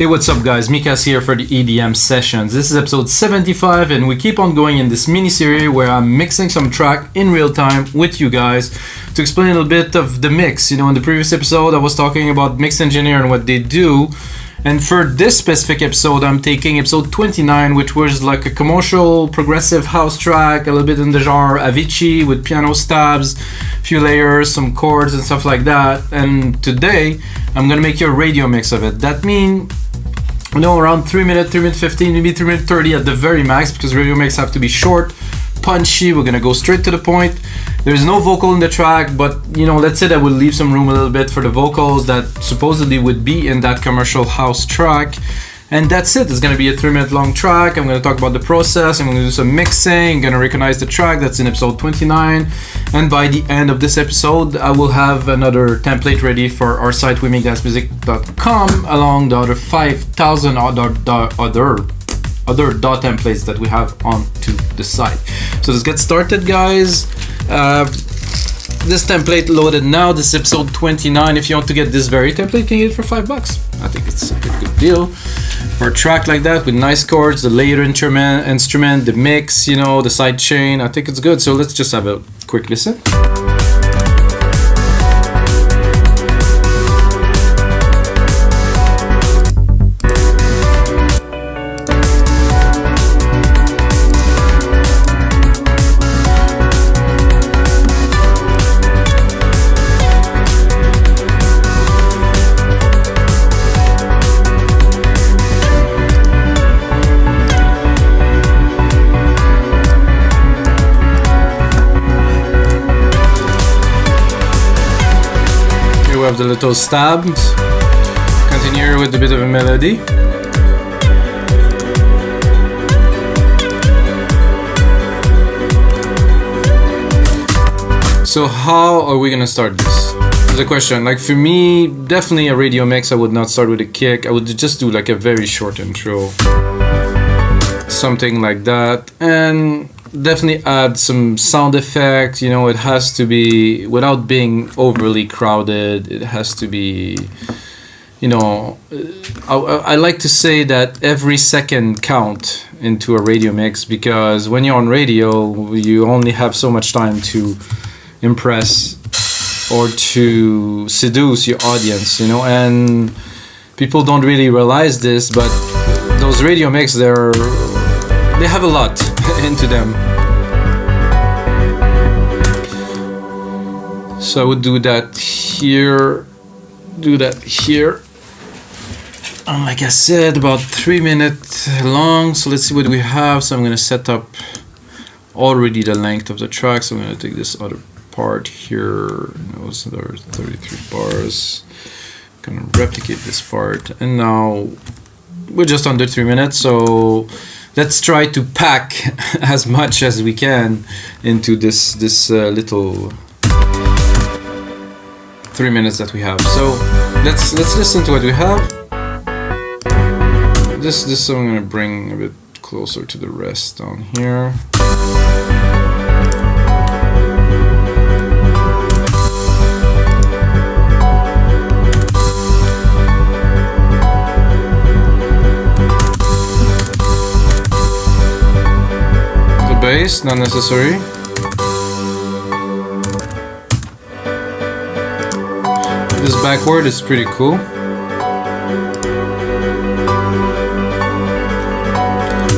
Hey, what's up guys, Mikas here for the EDM Sessions. This is episode 75 and we keep on going in this mini-series where I'm mixing some track in real time with you guys to explain a little bit of the mix. You know, in the previous episode I was talking about mix engineer and what they do. And for this specific episode, I'm taking episode 29, which was like a commercial progressive house track, a little bit in the genre Avicii with piano stabs, few layers, some chords and stuff like that. And today, I'm gonna make you a radio mix of it. That means, you know, around 3 minutes, 3 minutes 15, maybe 3 minutes 30 at the very max, because radio mix have to be short, punchy. We're gonna go straight to the point. There's no vocal in the track, but you know, let's say that we'll leave some room a little bit for the vocals that supposedly would be in that commercial house track. And that's it. It's gonna be a 3 minute long track. I'm gonna talk about the process. I'm gonna do some mixing. I'm gonna recognize the track that's in episode 29. And by the end of this episode, I will have another template ready for our site, wemakedancemusic.com, along the other 5,000 other DAW templates that we have onto the site. So let's get started, guys. This template loaded now. This is episode 29. If you want to get this very template, you can get it for $5. I think it's a pretty good deal for a track like that with nice chords, the layered instrument, the mix, you know, the sidechain. I think it's good. So let's just have a quick listen. We have the little stabs. Continue with a bit of a melody. So how are we gonna start this? Is a question. Like for me, definitely a radio mix, I would not start with a kick. I would just do like a very short intro. Something like that. And definitely add some sound effect. You know, it has to be, without being overly crowded, it has to be, you know, I like to say that every second count into a radio mix, because when you're on radio, you only have so much time to impress or to seduce your audience, you know, and people don't really realize this, but those radio mix, they have a lot into them. So I would do that here, do that here. And like I said, about 3 minutes long. So let's see what we have. So I'm gonna set up already the length of the track. So I'm gonna take this other part here. Those are 33 bars. Gonna replicate this part. And now we're just under 3 minutes. So let's try to pack as much as we can into this little 3 minutes that we have. So let's listen to what we have. This I'm gonna bring a bit closer to the rest down here. Bass, not necessary. This backward is pretty cool.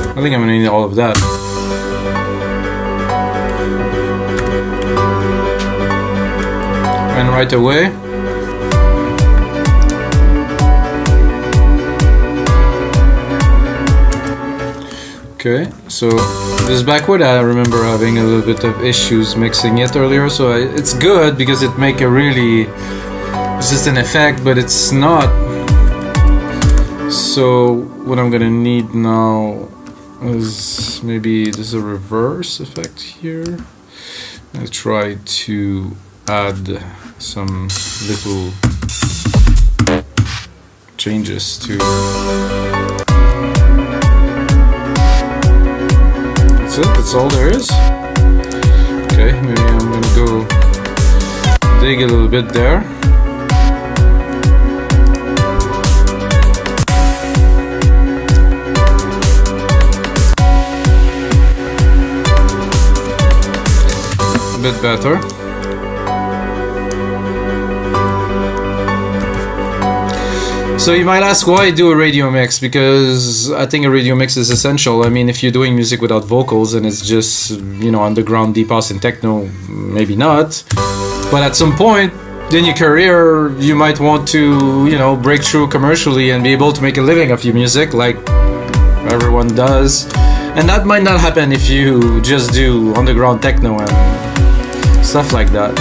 I think I'm gonna need all of that. And right away, okay, so this backward, I remember having a little bit of issues mixing it earlier, so it's good because it make a really, it's just an effect, but it's not. So what I'm gonna need now is maybe there's a reverse effect here. I'll try to add some little changes to. That's all there is. Okay, maybe I'm gonna go dig a little bit there. bit better. So you might ask, why do a radio mix? Because I think a radio mix is essential. I mean, if you're doing music without vocals and it's just, you know, underground deep house and techno, maybe not. But at some point in your career, you might want to, you know, break through commercially and be able to make a living of your music like everyone does. And that might not happen if you just do underground techno and stuff like that.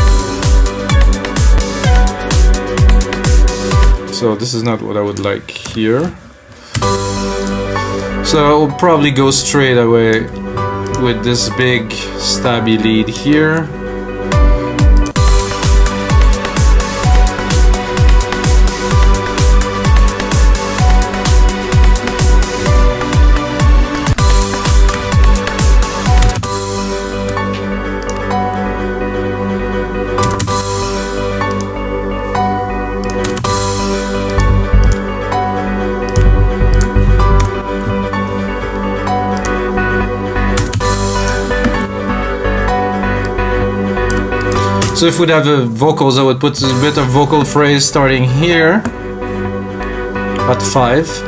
So this is not what I would like here. So I will probably go straight away with this big stabby lead here. So if we'd have the vocals, I would put a bit of vocal phrase starting here at 5.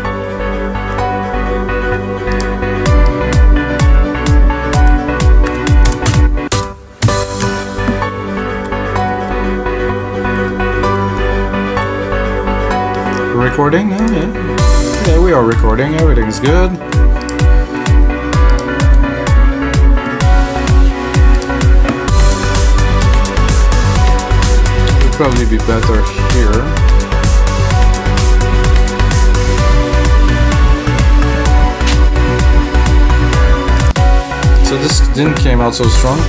Recording? Oh, yeah. Yeah, we are recording. Everything's good. Probably be better here. So this didn't came out so strong.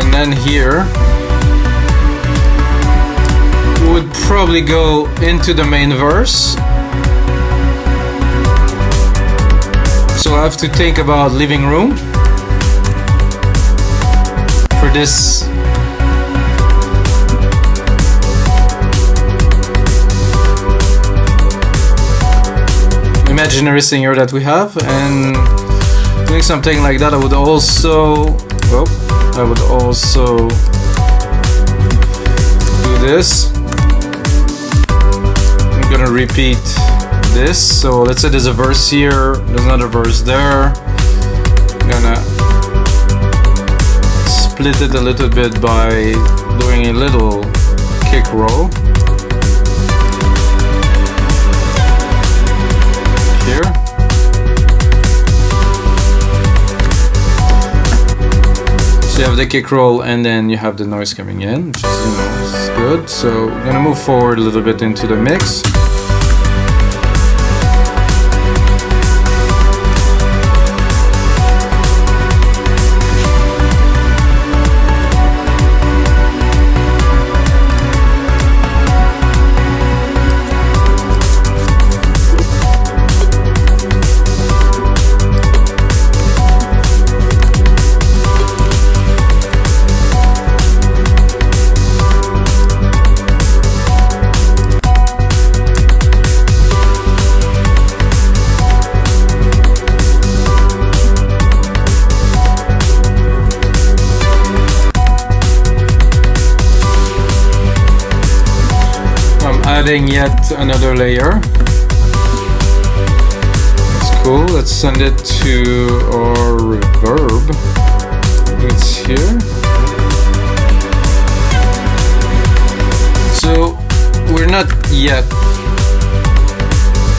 And then here would probably go into the main verse. So I have to think about living room for this. Imaginary singer that we have, and doing something like that. I would also do this. I'm gonna repeat this. So let's say there's a verse here, there's another verse there. I'm gonna split it a little bit by doing a little kick roll here. So you have the kick roll and then you have the noise coming in, which is, you know, is good. So I'm gonna move forward a little bit into the mix. Adding yet another layer. That's cool. Let's send it to our reverb. It's here. So we're not yet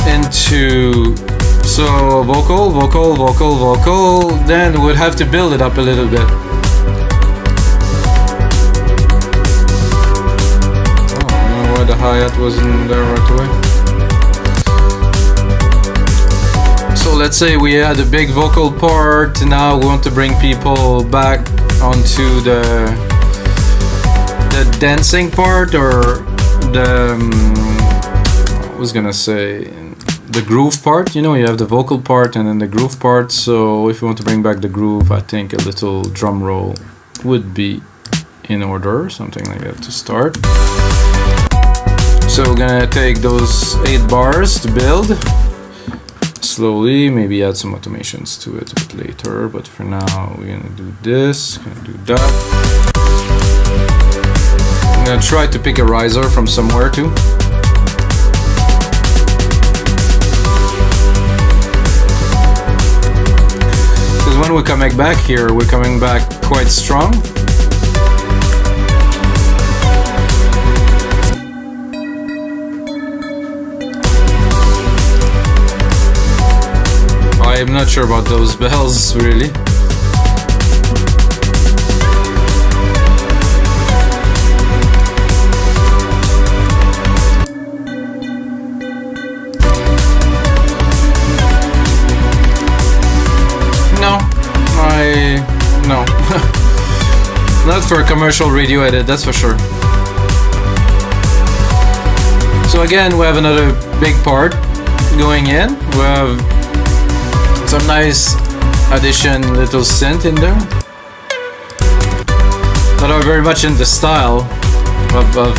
into vocal. Then we'd have to build it up a little bit. The hi-hat wasn't there right away. So let's say we had a big vocal part, now we want to bring people back onto the dancing part, or the I was gonna say the groove part. You know, you have the vocal part and then the groove part. So if you want to bring back the groove, I think a little drum roll would be in order, something like that to start. So we're gonna take those 8 bars to build slowly, maybe add some automations to it a bit later, but for now we're gonna do this, gonna do that. I'm gonna try to pick a riser from somewhere too. Because when we're coming back here, we're coming back quite strong. I'm not sure about those bells, really. No. Not for a commercial radio edit, that's for sure. So again, we have another big part going in. We have some nice addition little synth in there that are very much in the style of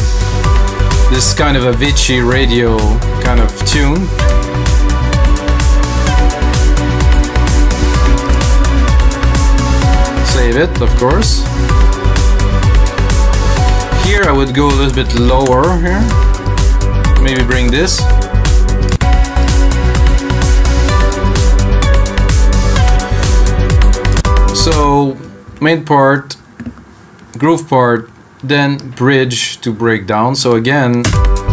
this kind of Avicii radio kind of tune. Save it, of course. Here I would go a little bit lower here. Maybe bring this. So main part, groove part, then bridge to break down. So again,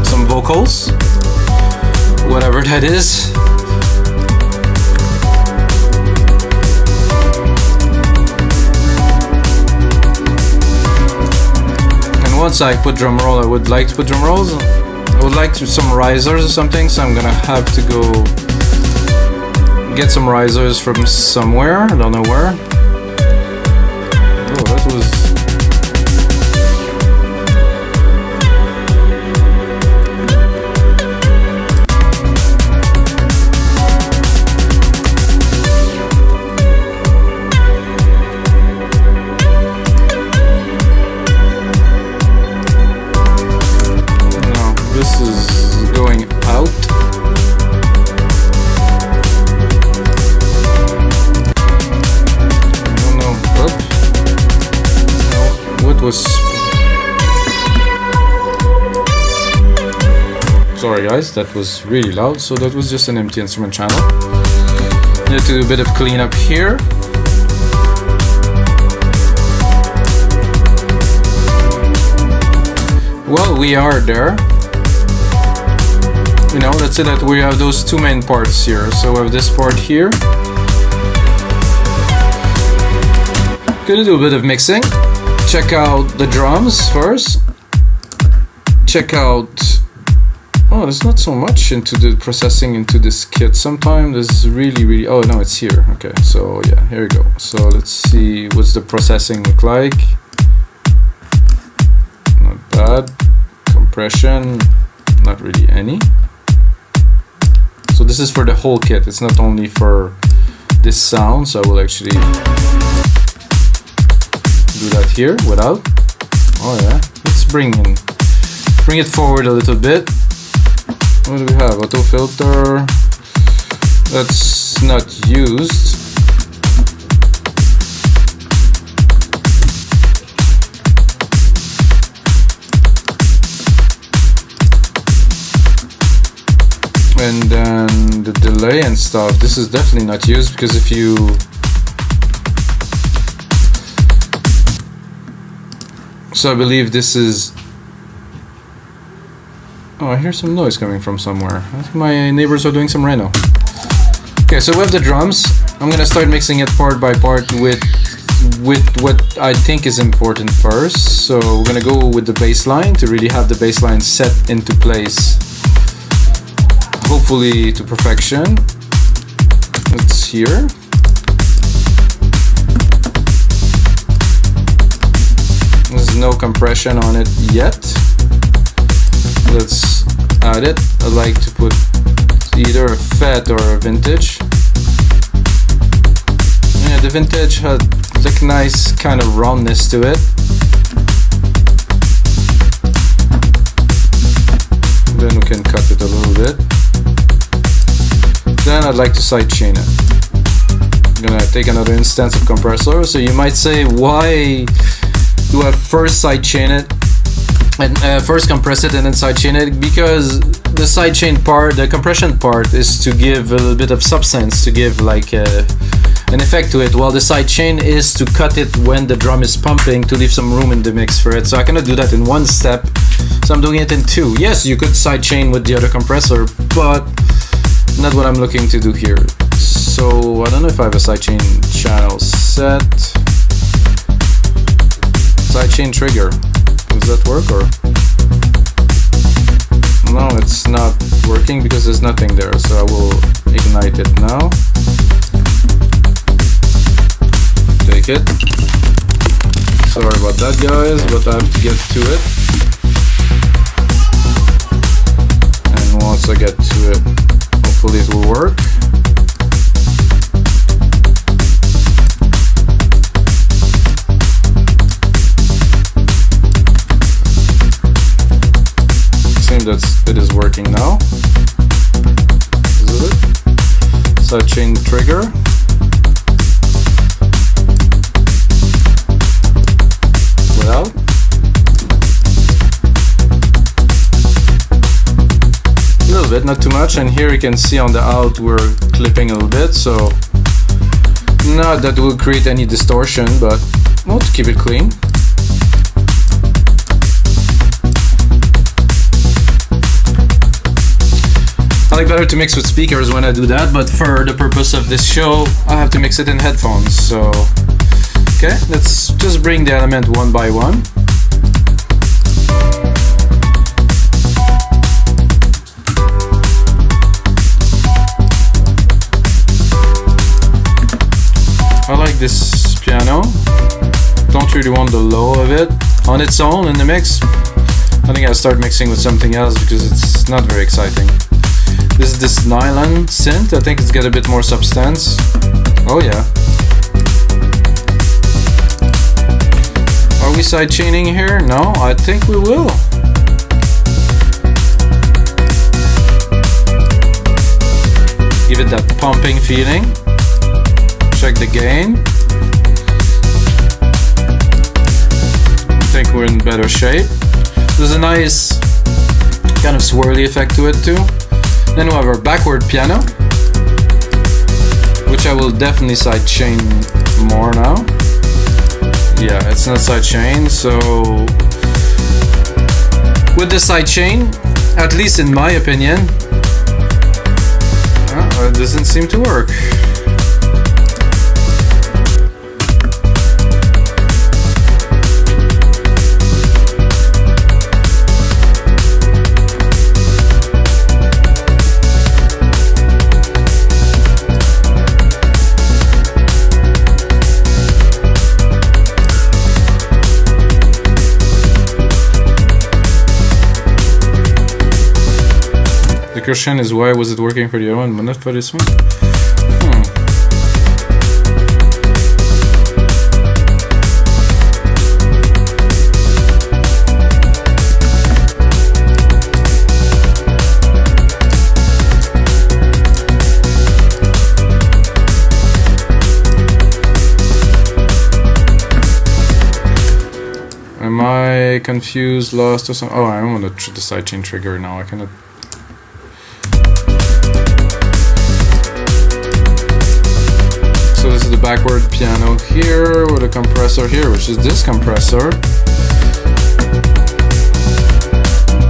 some vocals, whatever that is. And once I put drum roll, I would like to put drum rolls. I would like to some risers or something, so I'm gonna have to go get some risers from somewhere, I don't know where. Oh, that was... No, this is going out. Sorry guys, that was really loud, so that was just an empty instrument channel. Need to do a bit of cleanup here. Well, we are there. You know, let's say that we have those two main parts here. So we have this part here. Gonna do a bit of mixing. Check out the drums first. Check out... Oh, there's not so much into the processing into this kit. Sometimes there's really... Oh, no, it's here. Okay, so yeah, here we go. So let's see what's the processing look like. Not bad. Compression, not really any. So this is for the whole kit. It's not only for this sound, so I will actually do that here without. Oh yeah, let's bring it forward a little bit. What do we have? Auto filter. That's not used. And then the delay and stuff. This is definitely not used because if you I believe this is... Oh, I hear some noise coming from somewhere. I think my neighbors are doing some reno. Okay, so we have the drums. I'm gonna start mixing it part by part with what I think is important first. So we're gonna go with the bass line to really have the bass line set into place, hopefully to perfection. It's here. There's no compression on it yet. Let's add it. I like to put either a fat or a vintage. Yeah, the vintage had like nice kind of roundness to it. Then we can cut it a little bit. Then I'd like to sidechain it. I'm gonna take another instance of compressor. So you might say, why do I first sidechain it and first compress it and then sidechain it? Because the sidechain part, the compression part, is to give a little bit of substance, to give like an effect to it, while the sidechain is to cut it when the drum is pumping, to leave some room in the mix for it. So I cannot do that in one step, so I'm doing it in two. Yes, you could sidechain with the other compressor, but not what I'm looking to do here. So I don't know if I have a sidechain channel set. Sidechain trigger. Does that work or? No, it's not working because there's nothing there. So I will ignite it now. Take it. Sorry about that, guys, but I have to get to it. And once I get to it, hopefully it will work. It is working now. Is it? Sidechain trigger. Without. A little bit, not too much. And here you can see on the out we're clipping a little bit, so not that will create any distortion, but well, to keep it clean. I like better to mix with speakers when I do that, but for the purpose of this show, I have to mix it in headphones. So, okay, let's just bring the element one by one. I like this piano. Don't really want the low of it on its own in the mix. I think I'll start mixing with something else because it's not very exciting. This is this nylon synth. I think it's got a bit more substance. Oh yeah. Are we sidechaining here? No, I think we will. Give it that pumping feeling. Check the gain. I think we're in better shape. There's a nice kind of swirly effect to it too. Then we have our backward piano, which I will definitely sidechain more now. Yeah, it's not sidechain, so with the sidechain, at least in my opinion, it doesn't seem to work. The question is, why was it working for the other one but not for this one? Am I confused, lost or something? Oh, I want to the sidechain trigger now. I cannot. So this is the backward piano here with a compressor here, which is this compressor.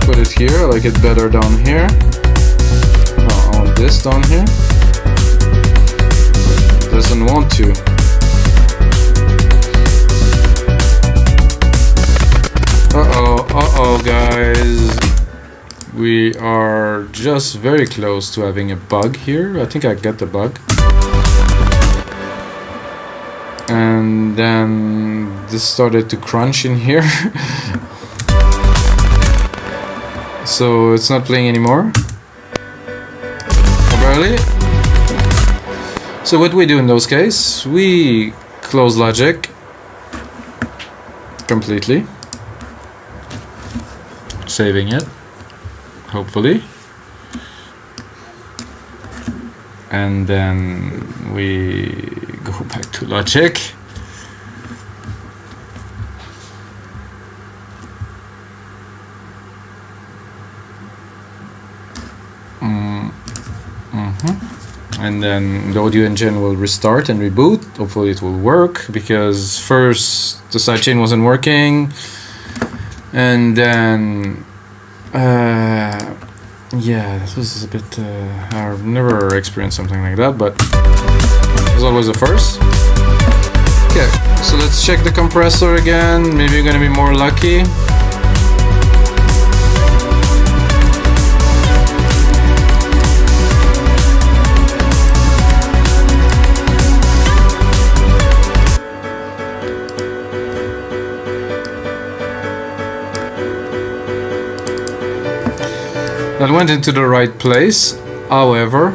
Put it here. I like it better down here. No, I want this down here. It doesn't want to. Uh-oh, guys. We are just very close to having a bug here. I think I get the bug. And then this started to crunch in here. So it's not playing anymore. Barely. So what we do in those cases, we close Logic completely. Saving it. hopefully. And then we go back to Logic. And then the audio engine will restart and reboot. Hopefully it will work, because first the sidechain wasn't working, and then yeah, this was a bit I've never experienced something like that, but it's always a first. Okay, so let's check the compressor again. Maybe we're gonna be more lucky. That went into the right place, however.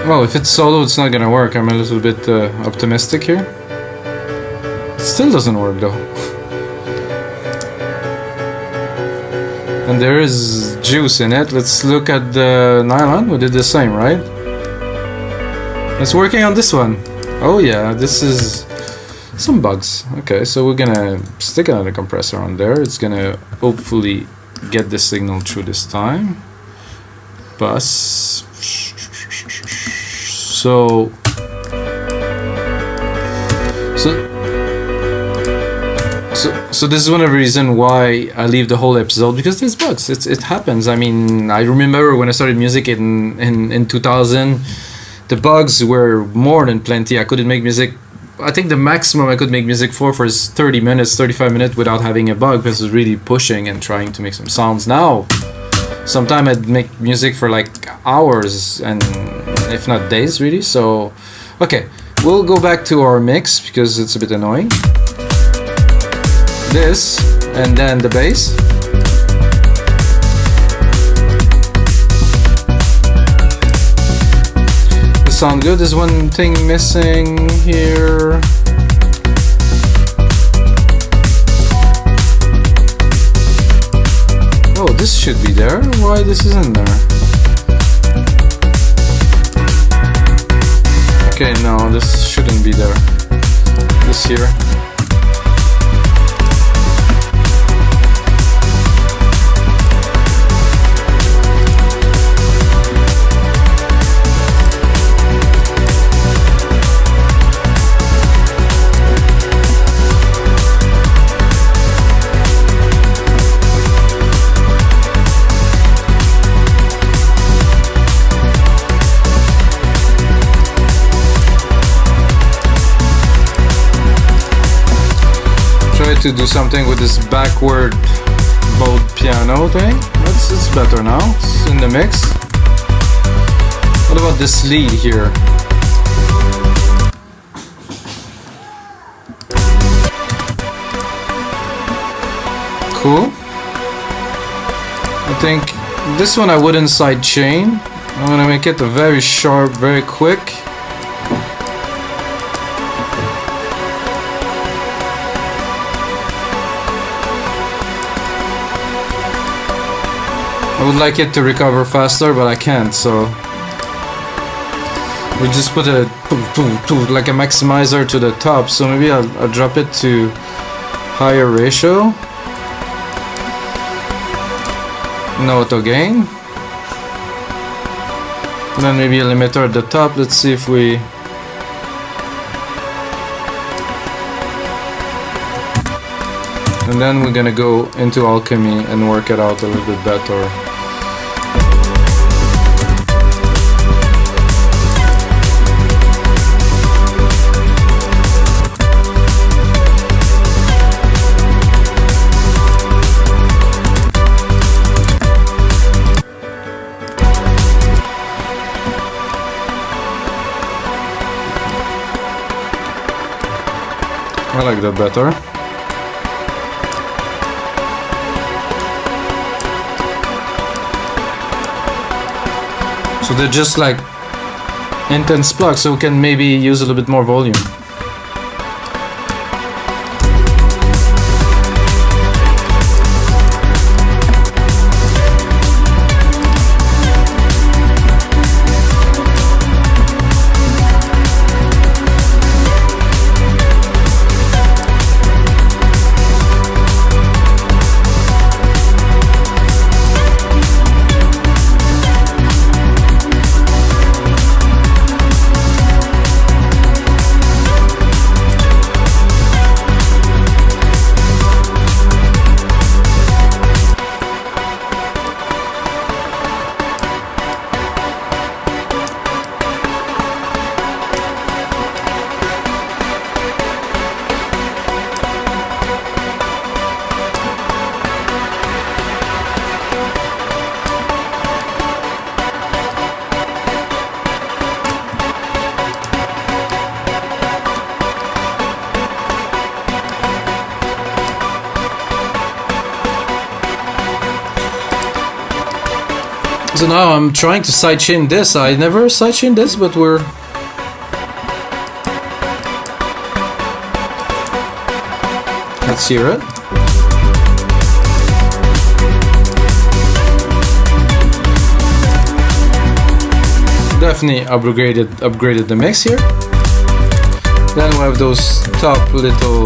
Well, if it's solo, it's not gonna work. I'm a little bit optimistic here. Still doesn't work though. And there is juice in it. Let's look at the nylon. We did the same, right? It's working on this one. Oh yeah, this is some bugs. Okay, so we're gonna stick another compressor on there. It's gonna hopefully get the signal through this time. Bus. So this is one of the reasons why I leave the whole episode, because there's bugs. It happens. I mean, I remember when I started music in 2000, the bugs were more than plenty. I couldn't make music. I think the maximum I could make music for is 30 minutes, 35 minutes without having a bug, because I was really pushing and trying to make some sounds. Now, sometimes I'd make music for like hours, and if not days, really. So, okay, we'll go back to our mix because it's a bit annoying. This, and then the bass. This sounds good. There's one thing missing here. Oh, this should be there. Why this isn't there? Okay, no, this shouldn't be there. This here. To do something with this backward mode piano thing. It's better now. It's in the mix. What about this lead here? Cool. I think this one I wouldn't sidechain. I'm gonna make it a very sharp, very quick. I would like it to recover faster, but I can't, so we just put a like a maximizer to the top. So maybe I'll drop it to higher ratio. No auto gain. And then maybe a limiter at the top. Let's see if we and then we're gonna go into Alchemy and work it out a little bit better. like that better. So they're just like intense plugs, so we can maybe use a little bit more volume. So now I'm trying to sidechain this. I never sidechained this, but we're... Let's hear it. Definitely upgraded the mix here. Then we have those top little...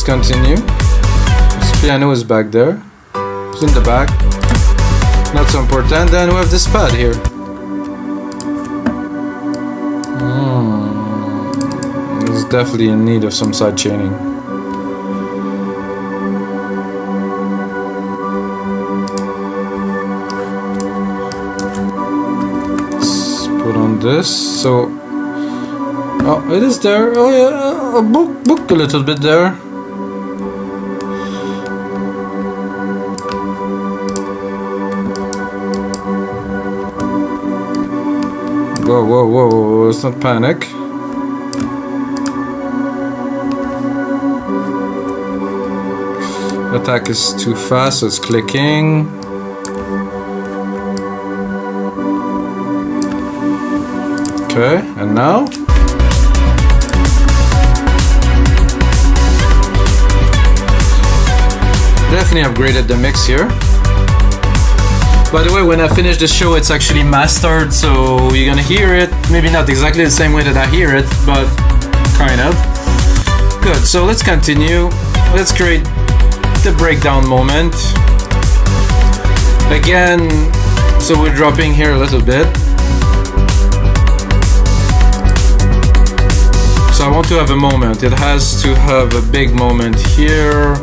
Continue. This piano is back there. It's in the back. Not so important. Then we have this pad here. It's definitely in need of some side chaining. Let's put on this. So, oh, it is there. Oh yeah, book a little bit there. Whoa, let's not panic. Attack is too fast, so it's clicking. Okay, and now? Definitely upgraded the mix here. By the way, when I finish the show, it's actually mastered, so you're gonna hear it. Maybe not exactly the same way that I hear it, but kind of. Good, so let's continue. Let's create the breakdown moment. Again, so we're dropping here a little bit. So I want to have a moment. It has to have a big moment here.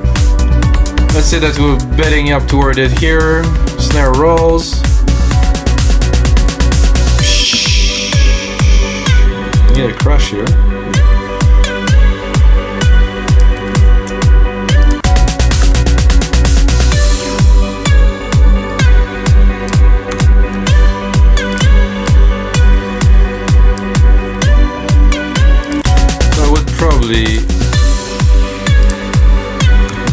Let's say that we're bedding up toward it here. Snare rolls. Need a crush here. So I would probably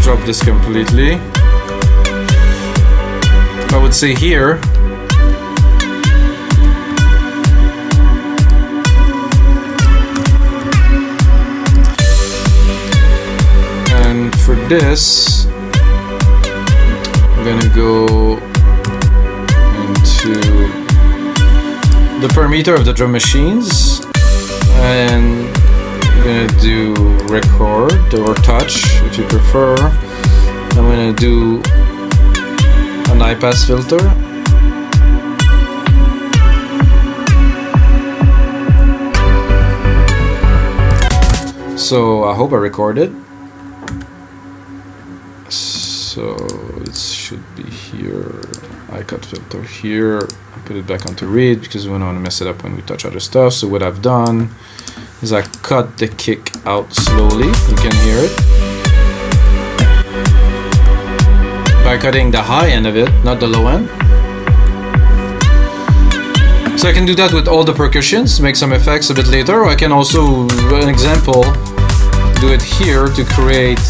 drop this completely. I would say here. And for this, I'm gonna go into the parameter of the drum machines, and I'm gonna do record or touch if you prefer. I'm gonna do an high pass filter. So I hope I recorded. So it should be here. high cut filter here. I put it back onto read because we don't want to mess it up when we touch other stuff. So what I've done is I cut the kick out slowly. You can hear it. By cutting the high end of it, not the low end. So I can do that with all the percussions, make some effects a bit later, or I can also, an example, do it here to create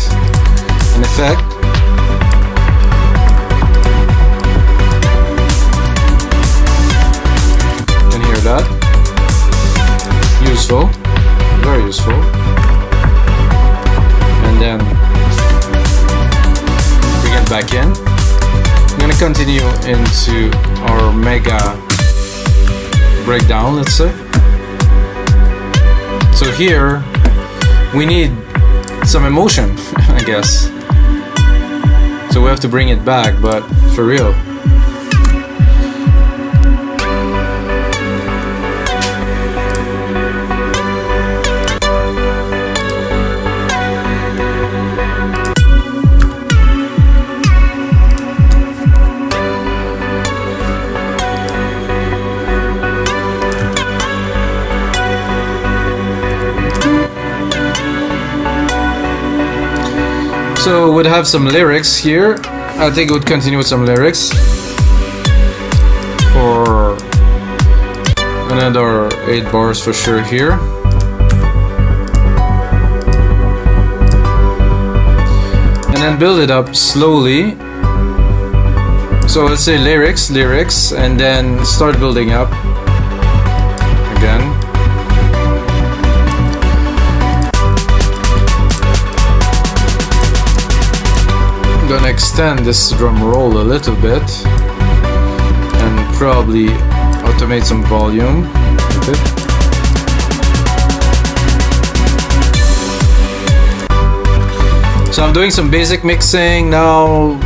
an effect. You can hear that. Useful, very useful. And then bring it back in. I'm gonna continue into our mega breakdown, let's say. So here we need some emotion, I guess. So we have to bring it back, but for real. So we'd have some lyrics here. I think we'd continue with some lyrics for another 8 bars for sure here. And then build it up slowly. So let's say lyrics, and then start building up again. I'm gonna extend this drum roll a little bit and probably automate some volume with it. So I'm doing some basic mixing now.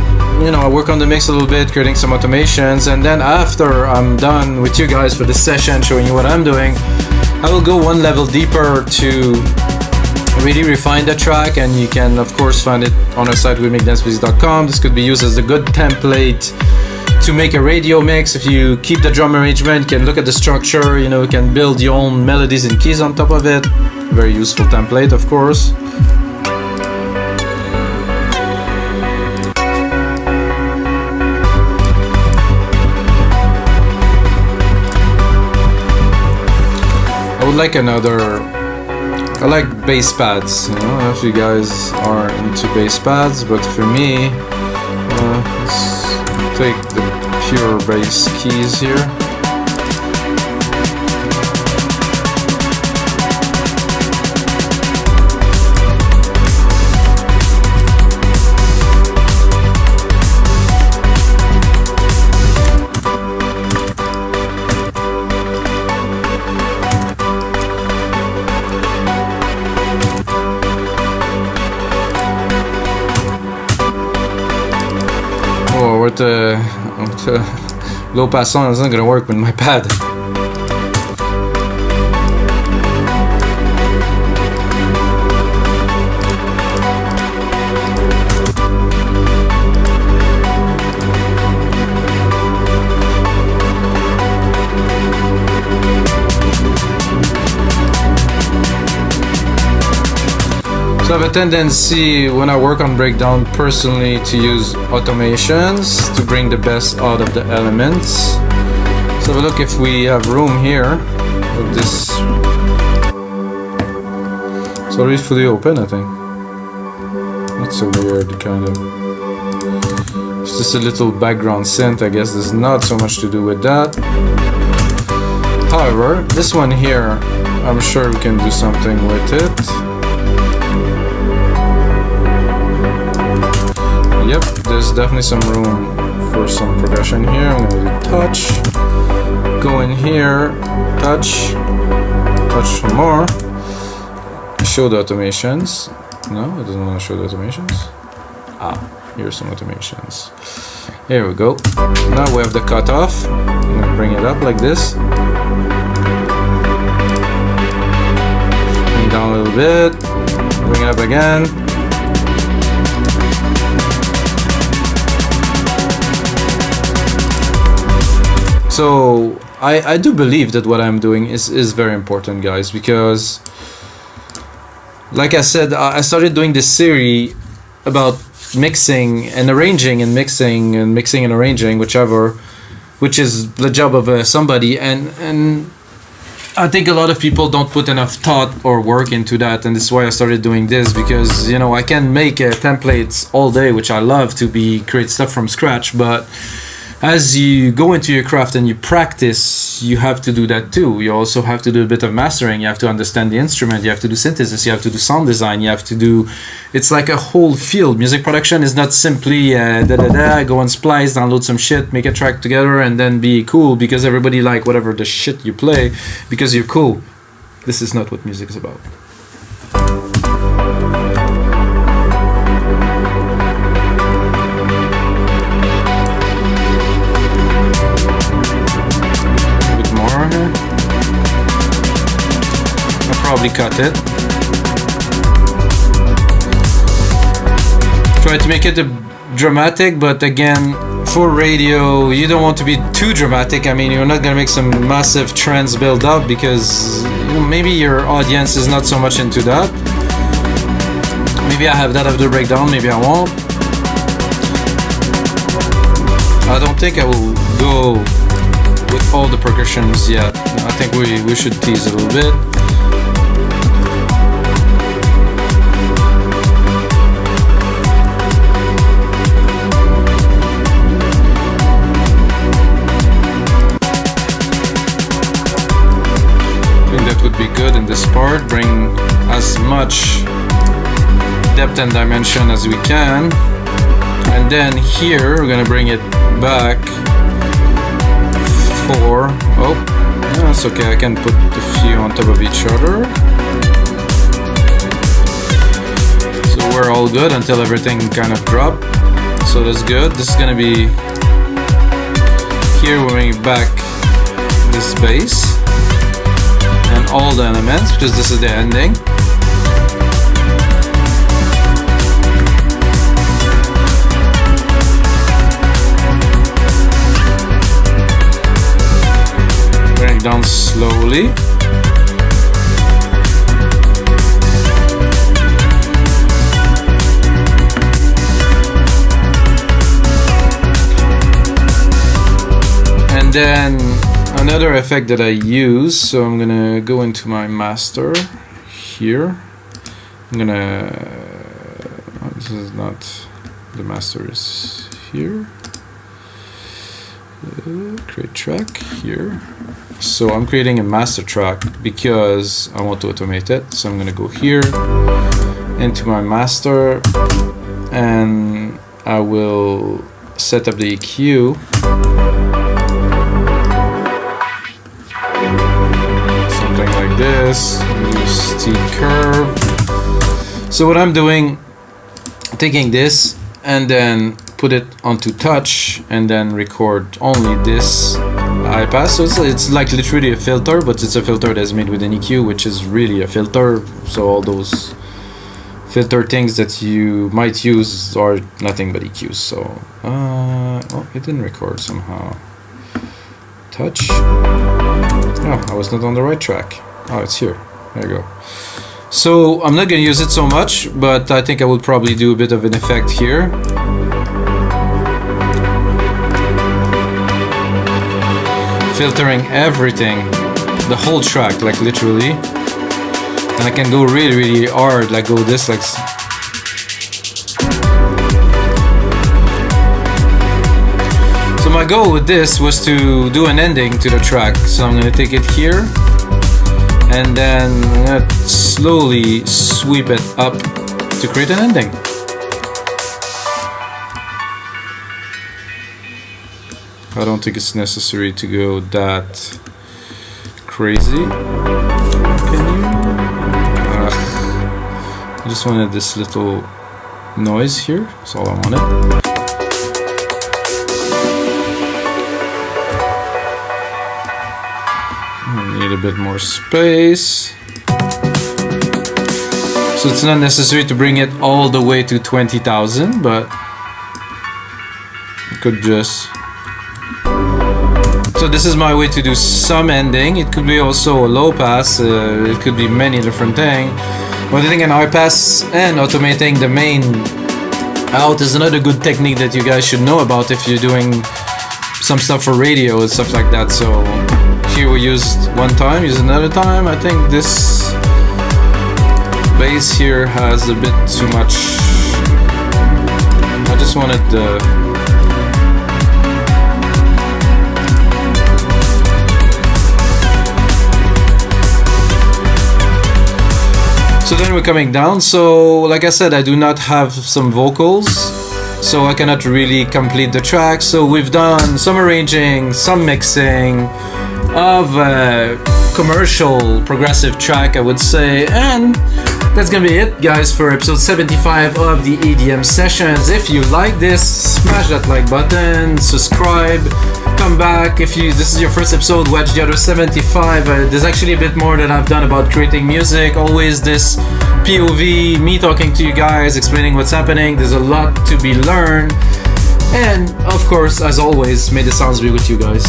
You know, I work on the mix a little bit, creating some automations, and then after I'm done with you guys for this session, showing you what I'm doing, I will go one level deeper to really refine the track, and you can of course find it on our site wemixdancemusic.com. This could be used as a good template to make a radio mix. If you keep the drum arrangement, you can look at the structure, you know, you can build your own melodies and keys on top of it. Very useful template, of course. I would like another. I like bass pads, you know, I don't know if you guys are into bass pads, but for me, let's take the pure bass keys here. With the low pass on, it's not gonna work with my pad. So I have a tendency when I work on breakdown personally to use automations to bring the best out of the elements. So have a look if we have room here with this. It's already fully open, I think. That's a weird kind of. It's just a little background synth, I guess there's not so much to do with that. However, this one here, I'm sure we can do something with it. Yep, there's definitely some room for some progression here. I'm gonna do touch, go in here, touch some more, show the automations. No, it doesn't want to show the automations. Ah, here's some automations. Here we go. Now we have the cutoff. I'm gonna bring it up like this. Bring it down a little bit, bring it up again. So I do believe that what I'm doing is very important, guys, because like I said, I started doing this series about mixing and arranging and mixing and arranging, whichever, which is the job of somebody, and I think a lot of people don't put enough thought or work into that, and this is why I started doing this, because you know I can make templates all day, which I love to create stuff from scratch, but as you go into your craft and you practice, you have to do that too. You also have to do a bit of mastering. You have to understand the instrument. You have to do synthesis. You have to do sound design. You have to do... It's like a whole field. Music production is not simply go on Splice, download some shit, make a track together, and then be cool because everybody like whatever the shit you play because you're cool. This is not what music is about. Probably cut it. Try to make it dramatic, but again, for radio, you don't want to be too dramatic. I mean, you're not gonna make some massive trends build up because you know, maybe your audience is not so much into that. Maybe I have that after the breakdown, maybe I won't. I don't think I will go with all the percussions yet. I think we should tease a little bit. Would be good in this part. Bring as much depth and dimension as we can, and then here we're gonna bring it back for that's okay, I can put a few on top of each other, so we're all good until everything kind of drop. So that's good. This is gonna be here. We're bringing back this bass and all the elements because this is the ending. Bring it down slowly. And then another effect that I use, so I'm gonna go into my master here. I'm gonna, this is not, the master is here. Create track here. So I'm creating a master track because I want to automate it. So I'm gonna go here into my master and I will set up the EQ. This steep curve. So what I'm doing, taking this and then put it onto touch and then record only this high pass. So it's like literally a filter, but it's a filter that's made with an EQ, which is really a filter. So all those filter things that you might use are nothing but EQs. So oh, it didn't record somehow. Touch. Oh, I was not on the right track. Oh, it's here. There you go. So I'm not going to use it so much, but I think I will probably do a bit of an effect here. Filtering everything, the whole track, like literally. And I can go really, really hard, like go this, like. So my goal with this was to do an ending to the track. So I'm going to take it here. And then I'm gonna slowly sweep it up to create an ending. I don't think it's necessary to go that crazy. Can you? I just wanted this little noise here. That's all I wanted. Need a bit more space. So it's not necessary to bring it all the way to 20,000, but you could just So this is my way to do some ending. It could be also a low pass. It could be many different things. But I think an high pass and automating the main out is another good technique that you guys should know about if you're doing some stuff for radio and stuff like that. So here we used one time, use another time. I think this bass here has a bit too much. I just wanted the so then we're coming down. So like I said, I do not have some vocals, so I cannot really complete the track. So we've done some arranging, some mixing of a commercial progressive track, I would say. And that's gonna be it, guys, for episode 75 of the EDM sessions. If you like this, smash that like button, subscribe, come back. If this is your first episode, watch the other 75. There's actually a bit more that I've done about creating music. Always this POV, me talking to you guys, explaining what's happening. There's a lot to be learned. And of course, as always, may the sounds be with you guys.